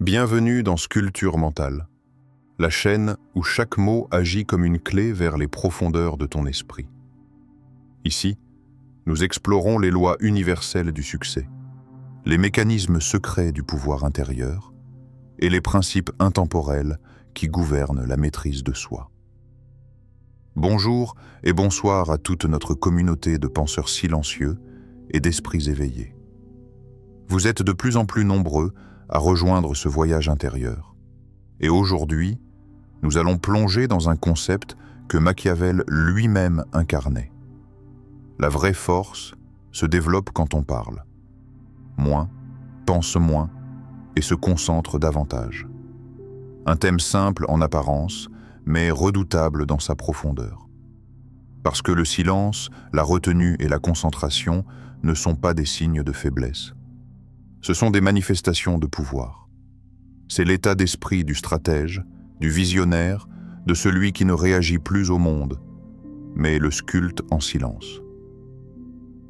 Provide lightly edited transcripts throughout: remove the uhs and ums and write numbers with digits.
Bienvenue dans Sculpture mentale, la chaîne où chaque mot agit comme une clé vers les profondeurs de ton esprit. Ici, nous explorons les lois universelles du succès, les mécanismes secrets du pouvoir intérieur et les principes intemporels qui gouvernent la maîtrise de soi. Bonjour et bonsoir à toute notre communauté de penseurs silencieux et d'esprits éveillés. Vous êtes de plus en plus nombreux à rejoindre ce voyage intérieur. Et aujourd'hui, nous allons plonger dans un concept que Machiavel lui-même incarnait. La vraie force se développe quand on parle. Moins, pense moins et se concentre davantage. Un thème simple en apparence, mais redoutable dans sa profondeur. Parce que le silence, la retenue et la concentration ne sont pas des signes de faiblesse. Ce sont des manifestations de pouvoir. C'est l'état d'esprit du stratège, du visionnaire, de celui qui ne réagit plus au monde, mais le sculpte en silence.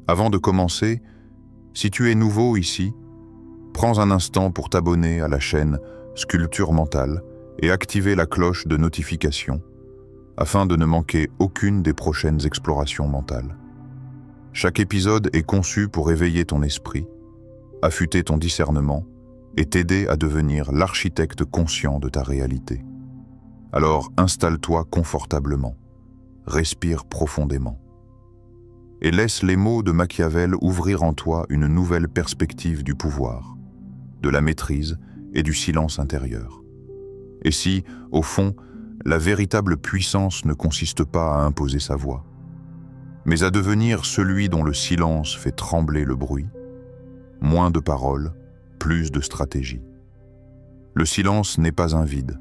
Avant de commencer, si tu es nouveau ici, prends un instant pour t'abonner à la chaîne Sculpture mentale et activer la cloche de notification afin de ne manquer aucune des prochaines explorations mentales. Chaque épisode est conçu pour éveiller ton esprit, affûter ton discernement et t'aider à devenir l'architecte conscient de ta réalité. Alors installe-toi confortablement, respire profondément et laisse les mots de Machiavel ouvrir en toi une nouvelle perspective du pouvoir, de la maîtrise et du silence intérieur. Et si, au fond, la véritable puissance ne consiste pas à imposer sa voix, mais à devenir celui dont le silence fait trembler le bruit, moins de paroles, plus de stratégie. Le silence n'est pas un vide.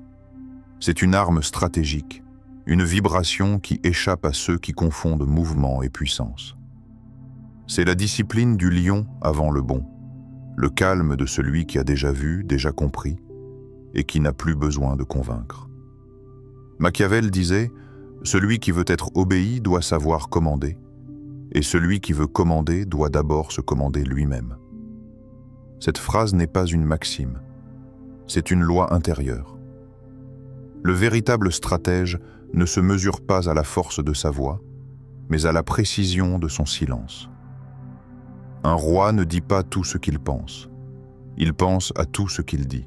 C'est une arme stratégique, une vibration qui échappe à ceux qui confondent mouvement et puissance. C'est la discipline du lion avant le bond, le calme de celui qui a déjà vu, déjà compris, et qui n'a plus besoin de convaincre. Machiavel disait « Celui qui veut être obéi doit savoir commander, et celui qui veut commander doit d'abord se commander lui-même. » Cette phrase n'est pas une maxime, c'est une loi intérieure. Le véritable stratège ne se mesure pas à la force de sa voix, mais à la précision de son silence. Un roi ne dit pas tout ce qu'il pense, il pense à tout ce qu'il dit.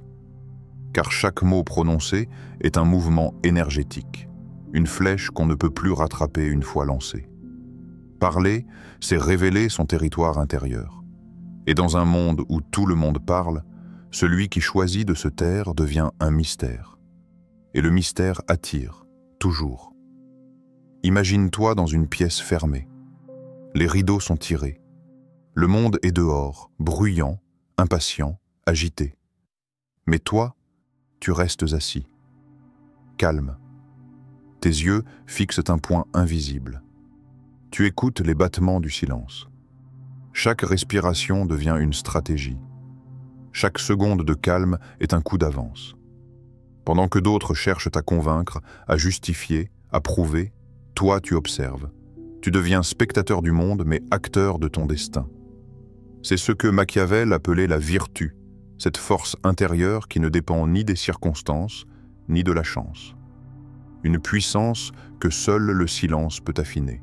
Car chaque mot prononcé est un mouvement énergétique, une flèche qu'on ne peut plus rattraper une fois lancée. Parler, c'est révéler son territoire intérieur. Et dans un monde où tout le monde parle, celui qui choisit de se taire devient un mystère. Et le mystère attire, toujours. Imagine-toi dans une pièce fermée. Les rideaux sont tirés. Le monde est dehors, bruyant, impatient, agité. Mais toi, tu restes assis, calme. Tes yeux fixent un point invisible. Tu écoutes les battements du silence. Chaque respiration devient une stratégie. Chaque seconde de calme est un coup d'avance. Pendant que d'autres cherchent à convaincre, à justifier, à prouver, toi tu observes. Tu deviens spectateur du monde, mais acteur de ton destin. C'est ce que Machiavel appelait la vertu, cette force intérieure qui ne dépend ni des circonstances, ni de la chance. Une puissance que seul le silence peut affiner.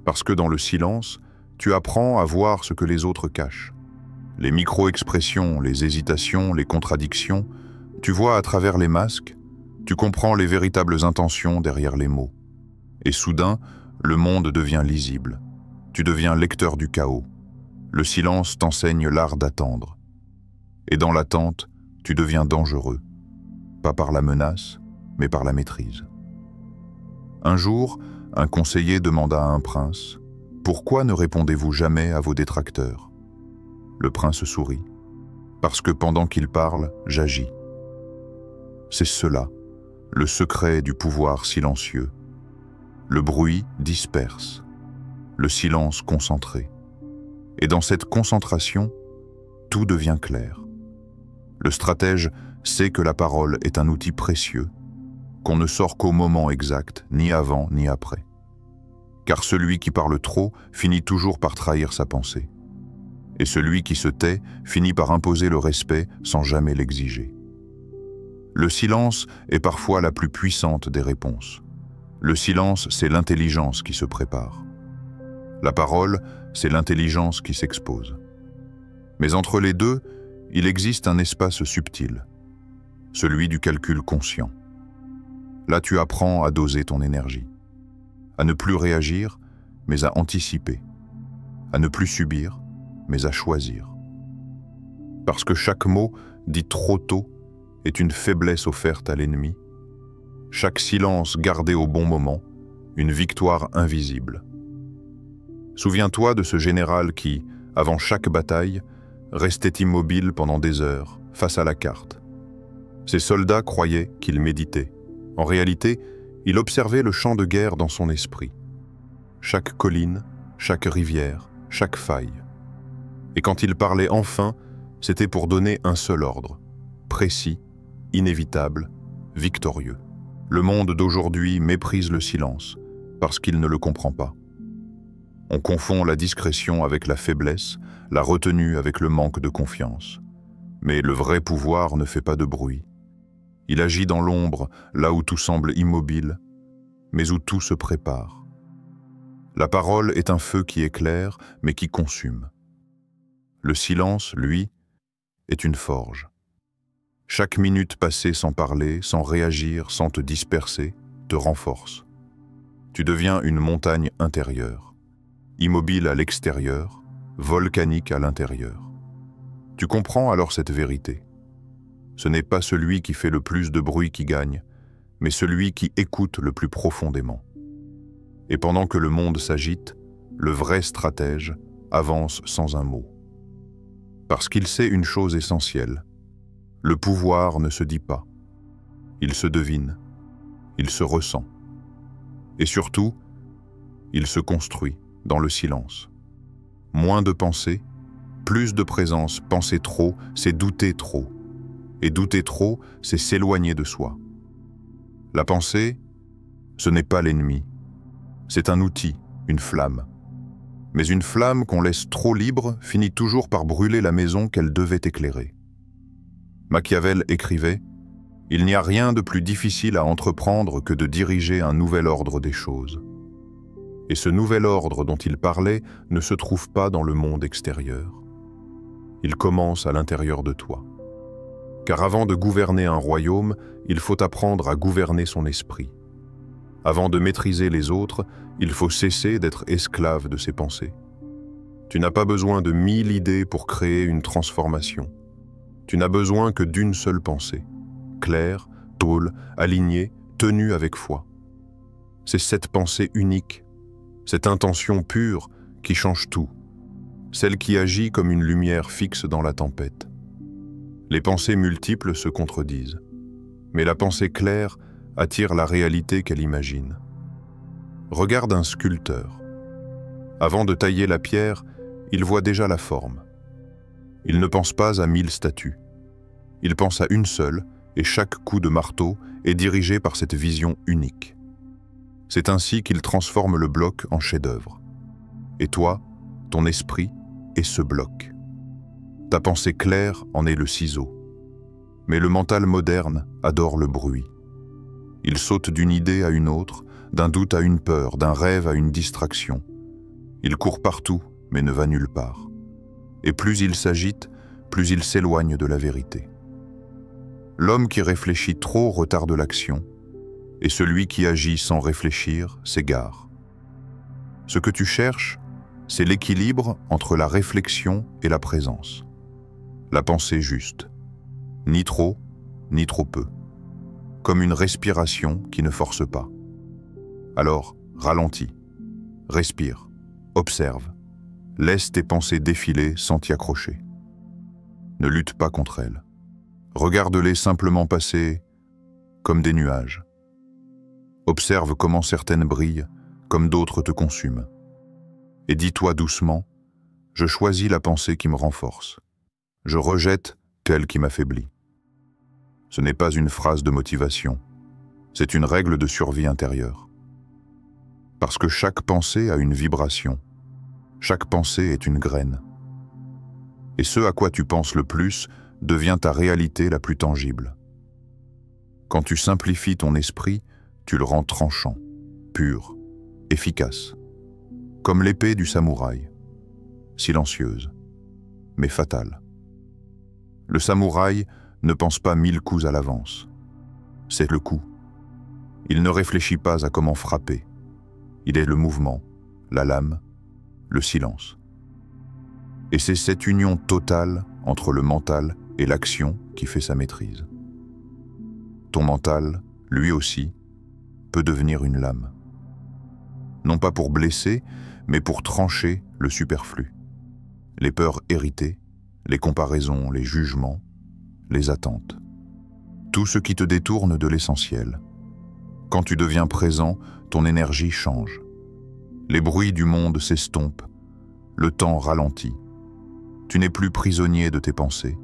Parce que dans le silence, tu apprends à voir ce que les autres cachent. Les micro-expressions, les hésitations, les contradictions, tu vois à travers les masques, tu comprends les véritables intentions derrière les mots. Et soudain, le monde devient lisible. Tu deviens lecteur du chaos. Le silence t'enseigne l'art d'attendre. Et dans l'attente, tu deviens dangereux. Pas par la menace, mais par la maîtrise. Un jour, un conseiller demanda à un prince « Pourquoi ne répondez-vous jamais à vos détracteurs ?» Le prince sourit. « Parce que pendant qu'il parle, j'agis. » C'est cela, le secret du pouvoir silencieux. Le bruit disperse, le silence concentré. Et dans cette concentration, tout devient clair. Le stratège sait que la parole est un outil précieux, qu'on ne sort qu'au moment exact, ni avant ni après. Car celui qui parle trop finit toujours par trahir sa pensée. Et celui qui se tait finit par imposer le respect sans jamais l'exiger. Le silence est parfois la plus puissante des réponses. Le silence, c'est l'intelligence qui se prépare. La parole, c'est l'intelligence qui s'expose. Mais entre les deux, il existe un espace subtil, celui du calcul conscient. Là, tu apprends à doser ton énergie, à ne plus réagir, mais à anticiper, à ne plus subir, mais à choisir. Parce que chaque mot dit trop tôt est une faiblesse offerte à l'ennemi, chaque silence gardé au bon moment, une victoire invisible. Souviens-toi de ce général qui, avant chaque bataille, restait immobile pendant des heures, face à la carte. Ses soldats croyaient qu'il méditait. En réalité, il observait le champ de guerre dans son esprit. Chaque colline, chaque rivière, chaque faille. Et quand il parlait enfin, c'était pour donner un seul ordre, précis, inévitable, victorieux. Le monde d'aujourd'hui méprise le silence, parce qu'il ne le comprend pas. On confond la discrétion avec la faiblesse, la retenue avec le manque de confiance. Mais le vrai pouvoir ne fait pas de bruit. Il agit dans l'ombre, là où tout semble immobile, mais où tout se prépare. La parole est un feu qui éclaire, mais qui consume. Le silence, lui, est une forge. Chaque minute passée sans parler, sans réagir, sans te disperser, te renforce. Tu deviens une montagne intérieure, immobile à l'extérieur, volcanique à l'intérieur. Tu comprends alors cette vérité. Ce n'est pas celui qui fait le plus de bruit qui gagne, mais celui qui écoute le plus profondément. Et pendant que le monde s'agite, le vrai stratège avance sans un mot. Parce qu'il sait une chose essentielle. Le pouvoir ne se dit pas. Il se devine. Il se ressent. Et surtout, il se construit dans le silence. Moins de pensée, plus de présence. Penser trop, c'est douter trop. Et douter trop, c'est s'éloigner de soi. La pensée, ce n'est pas l'ennemi. C'est un outil, une flamme. Mais une flamme qu'on laisse trop libre finit toujours par brûler la maison qu'elle devait éclairer. Machiavel écrivait « Il n'y a rien de plus difficile à entreprendre que de diriger un nouvel ordre des choses. » Et ce nouvel ordre dont il parlait ne se trouve pas dans le monde extérieur. Il commence à l'intérieur de toi. Car avant de gouverner un royaume, il faut apprendre à gouverner son esprit. Avant de maîtriser les autres, il faut cesser d'être esclave de ses pensées. Tu n'as pas besoin de 1000 idées pour créer une transformation. Tu n'as besoin que d'une seule pensée, claire, tôle, alignée, tenue avec foi. C'est cette pensée unique, cette intention pure qui change tout, celle qui agit comme une lumière fixe dans la tempête. Les pensées multiples se contredisent, mais la pensée claire attire la réalité qu'elle imagine. Regarde un sculpteur. Avant de tailler la pierre, il voit déjà la forme. Il ne pense pas à 1000 statues. Il pense à une seule, et chaque coup de marteau est dirigé par cette vision unique. C'est ainsi qu'il transforme le bloc en chef-d'œuvre. Et toi, ton esprit est ce bloc. Ta pensée claire en est le ciseau. Mais le mental moderne adore le bruit. Il saute d'une idée à une autre, d'un doute à une peur, d'un rêve à une distraction. Il court partout, mais ne va nulle part. Et plus il s'agite, plus il s'éloigne de la vérité. L'homme qui réfléchit trop retarde l'action, et celui qui agit sans réfléchir s'égare. Ce que tu cherches, c'est l'équilibre entre la réflexion et la présence. La pensée juste. Ni trop, ni trop peu. Comme une respiration qui ne force pas. Alors, ralentis, respire, observe, laisse tes pensées défiler sans t'y accrocher. Ne lutte pas contre elles. Regarde-les simplement passer comme des nuages. Observe comment certaines brillent, comme d'autres te consument. Et dis-toi doucement, je choisis la pensée qui me renforce. Je rejette celle qui m'affaiblit. Ce n'est pas une phrase de motivation, c'est une règle de survie intérieure. Parce que chaque pensée a une vibration, chaque pensée est une graine. Et ce à quoi tu penses le plus devient ta réalité la plus tangible. Quand tu simplifies ton esprit, tu le rends tranchant, pur, efficace, comme l'épée du samouraï, silencieuse, mais fatale. Le samouraï ne pense pas 1000 coups à l'avance. C'est le coup. Il ne réfléchit pas à comment frapper. Il est le mouvement, la lame, le silence. Et c'est cette union totale entre le mental et l'action qui fait sa maîtrise. Ton mental, lui aussi, peut devenir une lame. Non pas pour blesser, mais pour trancher le superflu. Les peurs héritées, les comparaisons, les jugements, les attentes. Tout ce qui te détourne de l'essentiel. Quand tu deviens présent, ton énergie change. Les bruits du monde s'estompent, le temps ralentit. Tu n'es plus prisonnier de tes pensées,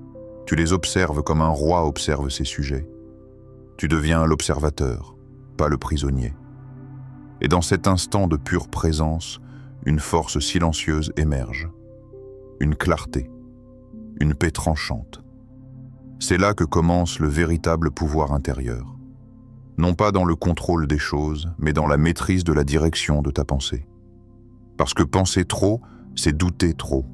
tu les observes comme un roi observe ses sujets. Tu deviens l'observateur, pas le prisonnier. Et dans cet instant de pure présence, une force silencieuse émerge. Une clarté, une paix tranchante. C'est là que commence le véritable pouvoir intérieur. Non pas dans le contrôle des choses, mais dans la maîtrise de la direction de ta pensée. Parce que penser trop, c'est douter trop.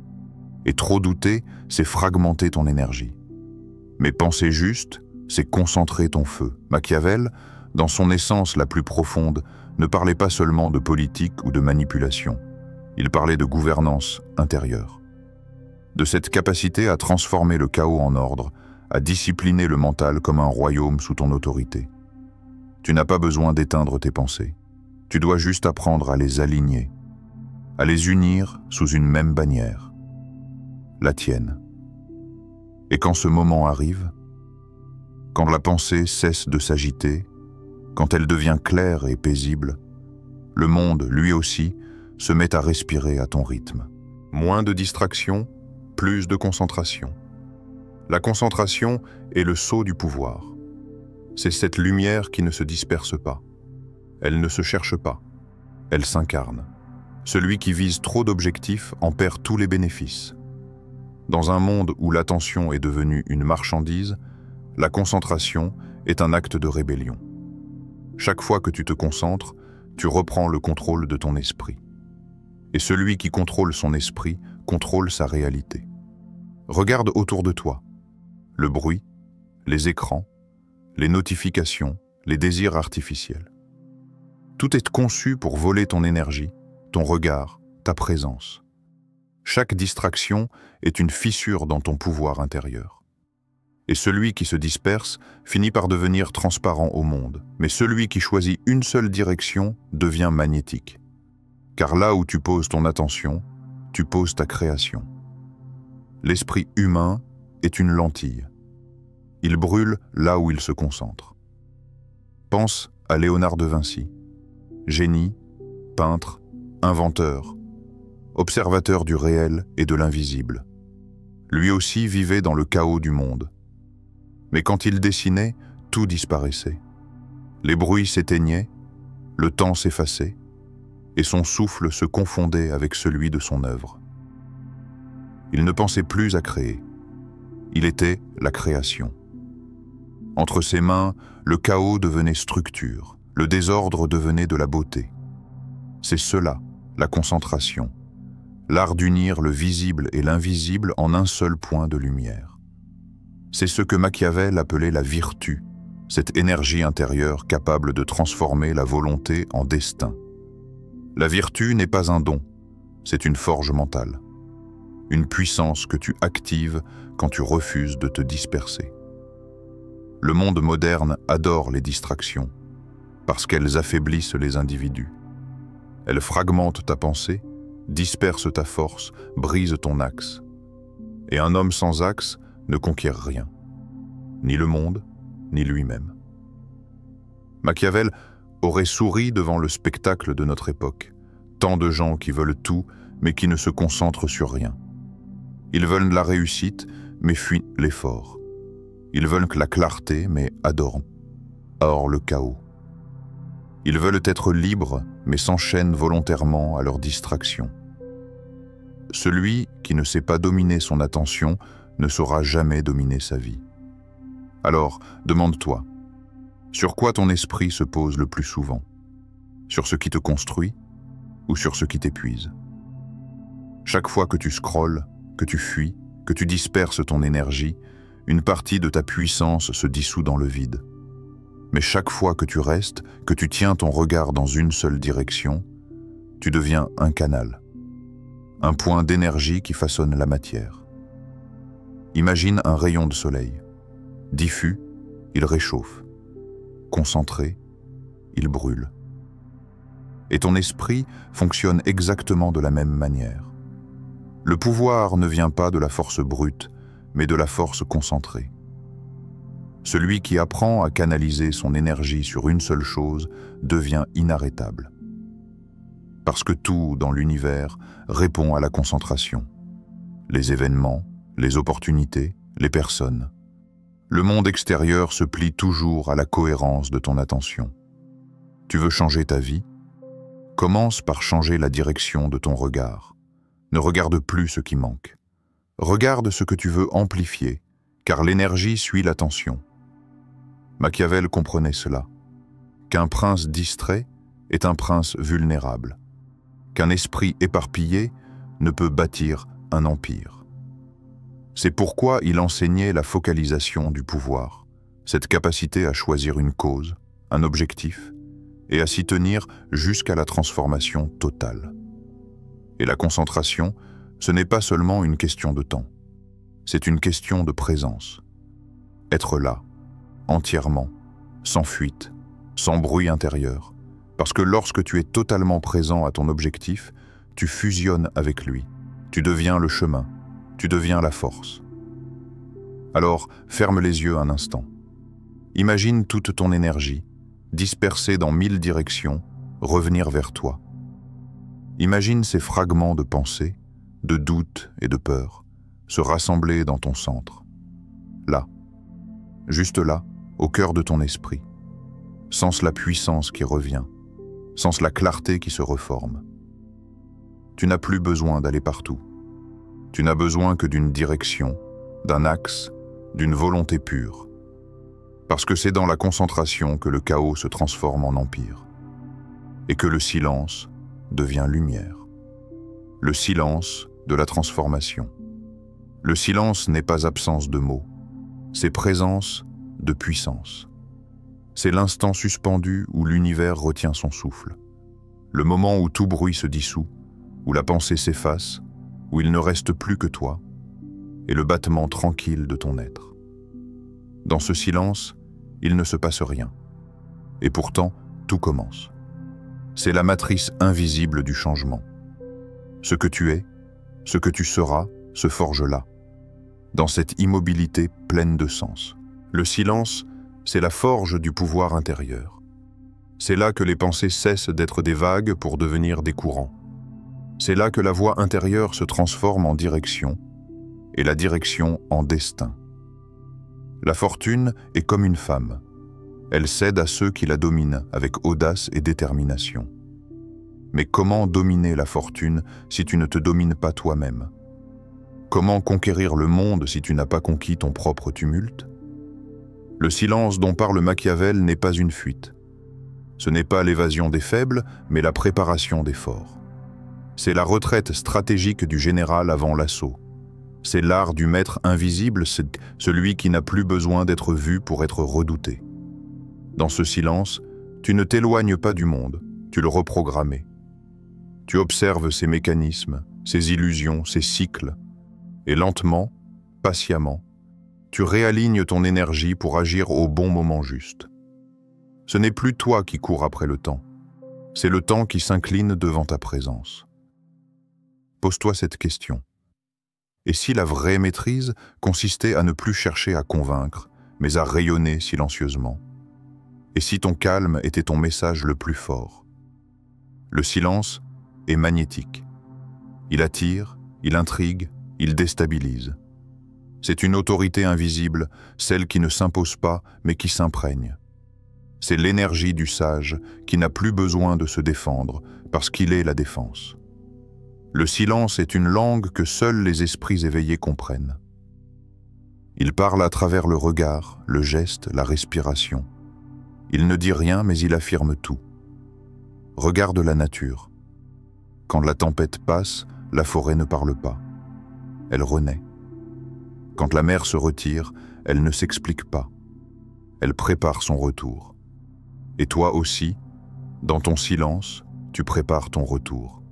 Et trop douter, c'est fragmenter ton énergie. Mais penser juste, c'est concentrer ton feu. Machiavel, dans son essence la plus profonde, ne parlait pas seulement de politique ou de manipulation. Il parlait de gouvernance intérieure. De cette capacité à transformer le chaos en ordre, à discipliner le mental comme un royaume sous ton autorité. Tu n'as pas besoin d'éteindre tes pensées. Tu dois juste apprendre à les aligner, à les unir sous une même bannière, la tienne. Et quand ce moment arrive, quand la pensée cesse de s'agiter, quand elle devient claire et paisible, le monde, lui aussi, se met à respirer à ton rythme. Moins de distractions, plus de concentration. La concentration est le sceau du pouvoir. C'est cette lumière qui ne se disperse pas. Elle ne se cherche pas. Elle s'incarne. Celui qui vise trop d'objectifs en perd tous les bénéfices. Dans un monde où l'attention est devenue une marchandise, la concentration est un acte de rébellion. Chaque fois que tu te concentres, tu reprends le contrôle de ton esprit. Et celui qui contrôle son esprit contrôle sa réalité. Regarde autour de toi. Le bruit, les écrans, les notifications, les désirs artificiels. Tout est conçu pour voler ton énergie, ton regard, ta présence. Chaque distraction est une fissure dans ton pouvoir intérieur. Et celui qui se disperse finit par devenir transparent au monde. Mais celui qui choisit une seule direction devient magnétique. Car là où tu poses ton attention, tu poses ta création. L'esprit humain est une lentille. Il brûle là où il se concentre. Pense à Léonard de Vinci. Génie, peintre, inventeur, observateur du réel et de l'invisible. Lui aussi vivait dans le chaos du monde. Mais quand il dessinait, tout disparaissait. Les bruits s'éteignaient, le temps s'effaçait, et son souffle se confondait avec celui de son œuvre. Il ne pensait plus à créer. Il était la création. Entre ses mains, le chaos devenait structure, le désordre devenait de la beauté. C'est cela, la concentration, l'art d'unir le visible et l'invisible en un seul point de lumière. C'est ce que Machiavel appelait la vertu, cette énergie intérieure capable de transformer la volonté en destin. La vertu n'est pas un don, c'est une forge mentale. Une puissance que tu actives quand tu refuses de te disperser. Le monde moderne adore les distractions, parce qu'elles affaiblissent les individus. Elles fragmentent ta pensée, dispersent ta force, brisent ton axe. Et un homme sans axe ne conquiert rien, ni le monde, ni lui-même. Machiavel aurait souri devant le spectacle de notre époque. Tant de gens qui veulent tout, mais qui ne se concentrent sur rien. Ils veulent la réussite, mais fuient l'effort. Ils veulent que la clarté, mais adorent. Or le chaos. Ils veulent être libres, mais s'enchaînent volontairement à leur distraction. Celui qui ne sait pas dominer son attention ne saura jamais dominer sa vie. Alors, demande-toi, Sur quoi ton esprit se pose le plus souvent? Sur ce qui te construit ou sur ce qui t'épuise? Chaque fois que tu scrolles, que tu fuis, que tu disperses ton énergie, une partie de ta puissance se dissout dans le vide. Mais chaque fois que tu restes, que tu tiens ton regard dans une seule direction, tu deviens un canal, un point d'énergie qui façonne la matière. Imagine un rayon de soleil. Diffus, il réchauffe. Concentré, il brûle. Et ton esprit fonctionne exactement de la même manière. Le pouvoir ne vient pas de la force brute, mais de la force concentrée. Celui qui apprend à canaliser son énergie sur une seule chose devient inarrêtable. Parce que tout dans l'univers répond à la concentration. Les événements, les opportunités, les personnes. Le monde extérieur se plie toujours à la cohérence de ton attention. Tu veux changer ta vie? Commence par changer la direction de ton regard. Ne regarde plus ce qui manque. Regarde ce que tu veux amplifier, car l'énergie suit l'attention. Machiavel comprenait cela, qu'un prince distrait est un prince vulnérable, qu'un esprit éparpillé ne peut bâtir un empire. C'est pourquoi il enseignait la focalisation du pouvoir, cette capacité à choisir une cause, un objectif, et à s'y tenir jusqu'à la transformation totale. Et la concentration, ce n'est pas seulement une question de temps, c'est une question de présence. Être là, entièrement, sans fuite, sans bruit intérieur, parce que lorsque tu es totalement présent à ton objectif, tu fusionnes avec lui, tu deviens le chemin, tu deviens la force. Alors, ferme les yeux un instant. Imagine toute ton énergie, dispersée dans 1000 directions, revenir vers toi. Imagine ces fragments de pensée, de doute et de peur, se rassembler dans ton centre. Là, juste là, au cœur de ton esprit. Sens la puissance qui revient, sens la clarté qui se reforme. Tu n'as plus besoin d'aller partout. Tu n'as besoin que d'une direction, d'un axe, d'une volonté pure. Parce que c'est dans la concentration que le chaos se transforme en empire. Et que le silence devient lumière. Le silence de la transformation. Le silence n'est pas absence de mots, c'est présence de puissance. C'est l'instant suspendu où l'univers retient son souffle. Le moment où tout bruit se dissout, où la pensée s'efface, où il ne reste plus que toi, et le battement tranquille de ton être. Dans ce silence, il ne se passe rien. Et pourtant, tout commence. C'est la matrice invisible du changement. Ce que tu es, ce que tu seras, se forge là, dans cette immobilité pleine de sens. Le silence, c'est la forge du pouvoir intérieur. C'est là que les pensées cessent d'être des vagues pour devenir des courants. C'est là que la voix intérieure se transforme en direction, et la direction en destin. La fortune est comme une femme. Elle cède à ceux qui la dominent avec audace et détermination. Mais comment dominer la fortune si tu ne te domines pas toi-même? Comment conquérir le monde si tu n'as pas conquis ton propre tumulte? Le silence dont parle Machiavel n'est pas une fuite. Ce n'est pas l'évasion des faibles, mais la préparation des forts. C'est la retraite stratégique du général avant l'assaut. C'est l'art du maître invisible, c'est celui qui n'a plus besoin d'être vu pour être redouté. Dans ce silence, tu ne t'éloignes pas du monde, tu le reprogrammes. Tu observes ses mécanismes, ses illusions, ses cycles, et lentement, patiemment, tu réalignes ton énergie pour agir au bon moment juste. Ce n'est plus toi qui cours après le temps, c'est le temps qui s'incline devant ta présence. Pose-toi cette question. Et si la vraie maîtrise consistait à ne plus chercher à convaincre, mais à rayonner silencieusement? Et si ton calme était ton message le plus fort? Le silence est magnétique. Il attire, il intrigue, il déstabilise. C'est une autorité invisible, celle qui ne s'impose pas, mais qui s'imprègne. C'est l'énergie du sage qui n'a plus besoin de se défendre, parce qu'il est la défense. Le silence est une langue que seuls les esprits éveillés comprennent. Il parle à travers le regard, le geste, la respiration. Il ne dit rien, mais il affirme tout. Regarde la nature. Quand la tempête passe, la forêt ne parle pas. Elle renaît. Quand la mer se retire, elle ne s'explique pas. Elle prépare son retour. Et toi aussi, dans ton silence, tu prépares ton retour.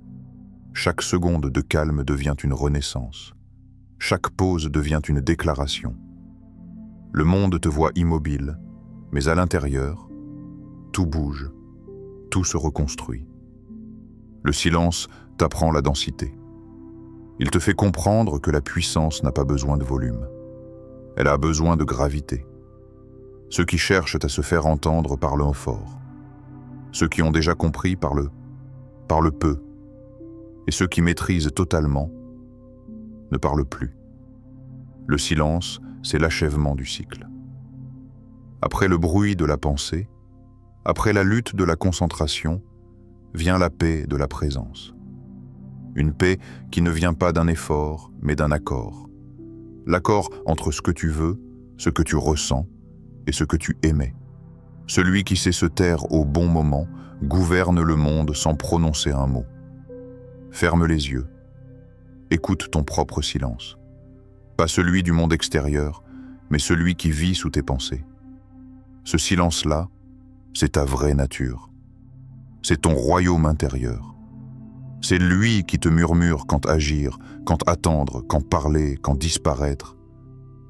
Chaque seconde de calme devient une renaissance. Chaque pause devient une déclaration. Le monde te voit immobile, mais à l'intérieur, tout bouge, tout se reconstruit. Le silence t'apprend la densité. Il te fait comprendre que la puissance n'a pas besoin de volume. Elle a besoin de gravité. Ceux qui cherchent à se faire entendre parlent fort. Ceux qui ont déjà compris parlent peu. Et ceux qui maîtrisent totalement ne parlent plus. Le silence, c'est l'achèvement du cycle. Après le bruit de la pensée, après la lutte de la concentration, vient la paix de la présence. Une paix qui ne vient pas d'un effort, mais d'un accord. L'accord entre ce que tu veux, ce que tu ressens et ce que tu aimais. Celui qui sait se taire au bon moment gouverne le monde sans prononcer un mot. Ferme les yeux. Écoute ton propre silence. Pas celui du monde extérieur, mais celui qui vit sous tes pensées. Ce silence-là, c'est ta vraie nature. C'est ton royaume intérieur. C'est lui qui te murmure quand agir, quand attendre, quand parler, quand disparaître.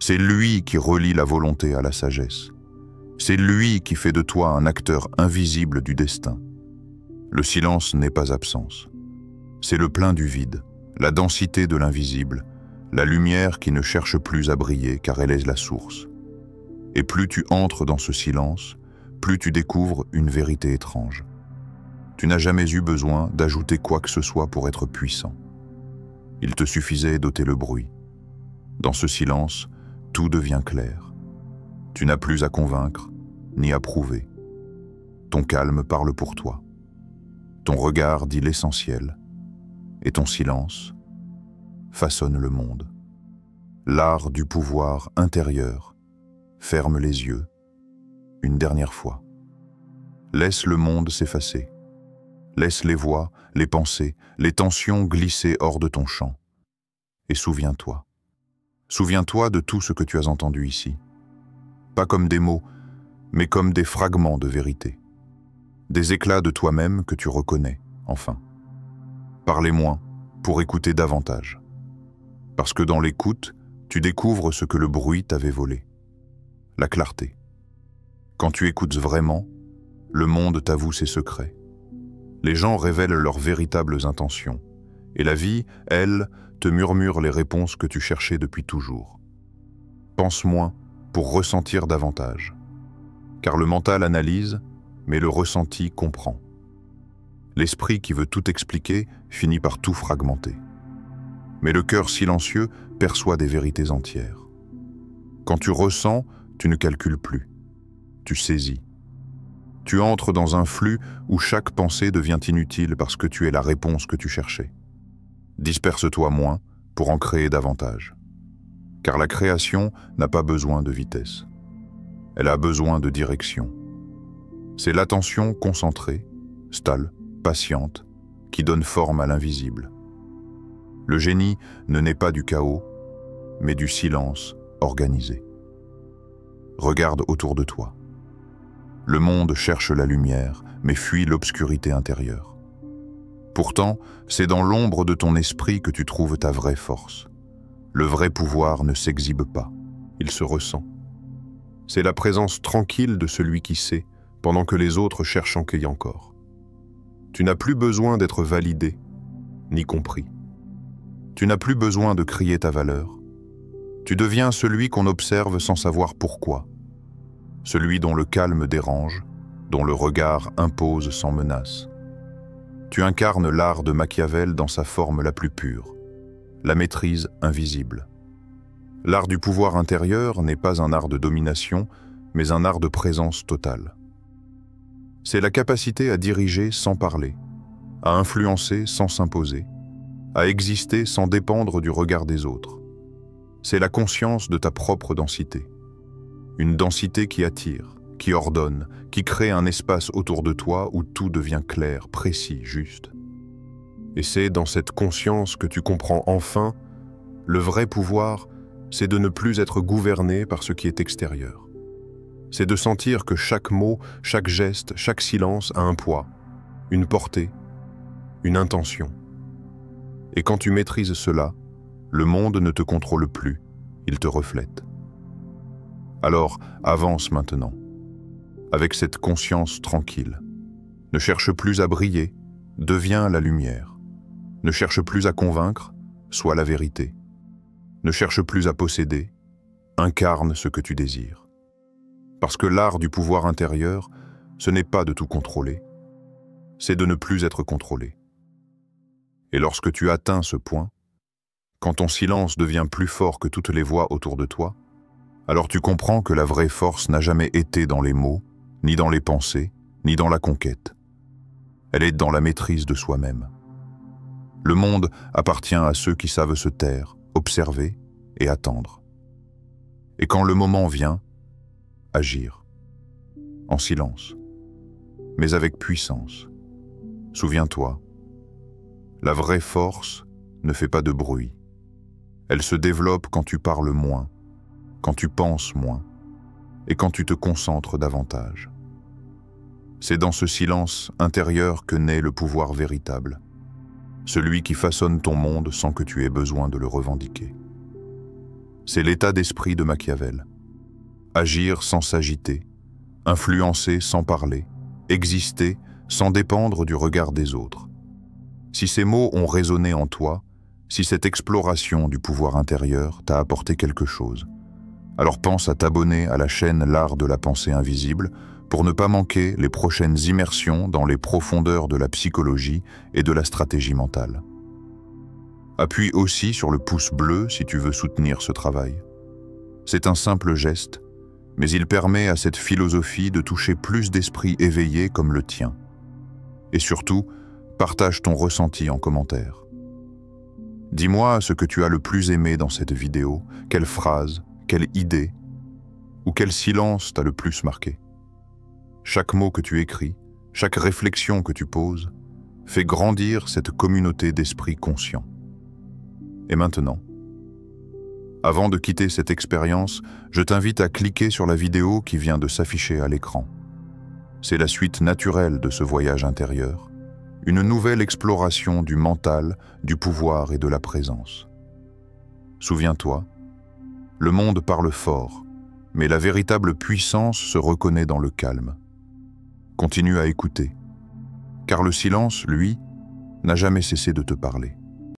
C'est lui qui relie la volonté à la sagesse. C'est lui qui fait de toi un acteur invisible du destin. Le silence n'est pas absence. C'est le plein du vide, la densité de l'invisible, la lumière qui ne cherche plus à briller car elle est la source. Et plus tu entres dans ce silence, plus tu découvres une vérité étrange. Tu n'as jamais eu besoin d'ajouter quoi que ce soit pour être puissant. Il te suffisait d'ôter le bruit. Dans ce silence, tout devient clair. Tu n'as plus à convaincre, ni à prouver. Ton calme parle pour toi. Ton regard dit l'essentiel, et ton silence façonne le monde. L'art du pouvoir intérieur. Ferme les yeux, une dernière fois. Laisse le monde s'effacer. Laisse les voix, les pensées, les tensions glisser hors de ton champ. Et souviens-toi. Souviens-toi de tout ce que tu as entendu ici. Pas comme des mots, mais comme des fragments de vérité. Des éclats de toi-même que tu reconnais, enfin. Parlez moins pour écouter davantage. Parce que dans l'écoute, tu découvres ce que le bruit t'avait volé. La clarté. Quand tu écoutes vraiment, le monde t'avoue ses secrets. Les gens révèlent leurs véritables intentions, et la vie, elle, te murmure les réponses que tu cherchais depuis toujours. Pense moins pour ressentir davantage, car le mental analyse, mais le ressenti comprend. L'esprit qui veut tout expliquer finit par tout fragmenter. Mais le cœur silencieux perçoit des vérités entières. Quand tu ressens, tu ne calcules plus, tu saisis. Tu entres dans un flux où chaque pensée devient inutile parce que tu es la réponse que tu cherchais. Disperse-toi moins pour en créer davantage. Car la création n'a pas besoin de vitesse. Elle a besoin de direction. C'est l'attention concentrée, stale, patiente, qui donne forme à l'invisible. Le génie ne naît pas du chaos, mais du silence organisé. Regarde autour de toi. Le monde cherche la lumière, mais fuit l'obscurité intérieure. Pourtant, c'est dans l'ombre de ton esprit que tu trouves ta vraie force. Le vrai pouvoir ne s'exhibe pas, il se ressent. C'est la présence tranquille de celui qui sait, pendant que les autres cherchent en cueillant encore. Tu n'as plus besoin d'être validé, ni compris. Tu n'as plus besoin de crier ta valeur. Tu deviens celui qu'on observe sans savoir pourquoi. Celui dont le calme dérange, dont le regard impose sans menace. Tu incarnes l'art de Machiavel dans sa forme la plus pure, la maîtrise invisible. L'art du pouvoir intérieur n'est pas un art de domination, mais un art de présence totale. C'est la capacité à diriger sans parler, à influencer sans s'imposer, à exister sans dépendre du regard des autres. C'est la conscience de ta propre densité. Une densité qui attire, qui ordonne, qui crée un espace autour de toi où tout devient clair, précis, juste. Et c'est dans cette conscience que tu comprends enfin, le vrai pouvoir, c'est de ne plus être gouverné par ce qui est extérieur. C'est de sentir que chaque mot, chaque geste, chaque silence a un poids, une portée, une intention. Et quand tu maîtrises cela, le monde ne te contrôle plus, il te reflète. Alors, avance maintenant, avec cette conscience tranquille. Ne cherche plus à briller, deviens la lumière. Ne cherche plus à convaincre, sois la vérité. Ne cherche plus à posséder, incarne ce que tu désires. Parce que l'art du pouvoir intérieur, ce n'est pas de tout contrôler, c'est de ne plus être contrôlé. Et lorsque tu atteins ce point, quand ton silence devient plus fort que toutes les voix autour de toi, alors tu comprends que la vraie force n'a jamais été dans les mots, ni dans les pensées, ni dans la conquête. Elle est dans la maîtrise de soi-même. Le monde appartient à ceux qui savent se taire, observer et attendre. Et quand le moment vient, agir. En silence, mais avec puissance. Souviens-toi, la vraie force ne fait pas de bruit. Elle se développe quand tu parles moins, quand tu penses moins et quand tu te concentres davantage. C'est dans ce silence intérieur que naît le pouvoir véritable, celui qui façonne ton monde sans que tu aies besoin de le revendiquer. C'est l'état d'esprit de Machiavel. Agir sans s'agiter, influencer sans parler, exister sans dépendre du regard des autres. Si ces mots ont résonné en toi, si cette exploration du pouvoir intérieur t'a apporté quelque chose, alors pense à t'abonner à la chaîne L'Art de la Pensée Invisible pour ne pas manquer les prochaines immersions dans les profondeurs de la psychologie et de la stratégie mentale. Appuie aussi sur le pouce bleu si tu veux soutenir ce travail. C'est un simple geste, mais il permet à cette philosophie de toucher plus d'esprits éveillés comme le tien. Et surtout, partage ton ressenti en commentaire. Dis-moi ce que tu as le plus aimé dans cette vidéo, quelle phrase, quelle idée ou quel silence t'a le plus marqué. Chaque mot que tu écris, chaque réflexion que tu poses, fait grandir cette communauté d'esprits conscients. Et maintenant, avant de quitter cette expérience, je t'invite à cliquer sur la vidéo qui vient de s'afficher à l'écran. C'est la suite naturelle de ce voyage intérieur, une nouvelle exploration du mental, du pouvoir et de la présence. Souviens-toi, le monde parle fort, mais la véritable puissance se reconnaît dans le calme. Continue à écouter, car le silence, lui, n'a jamais cessé de te parler.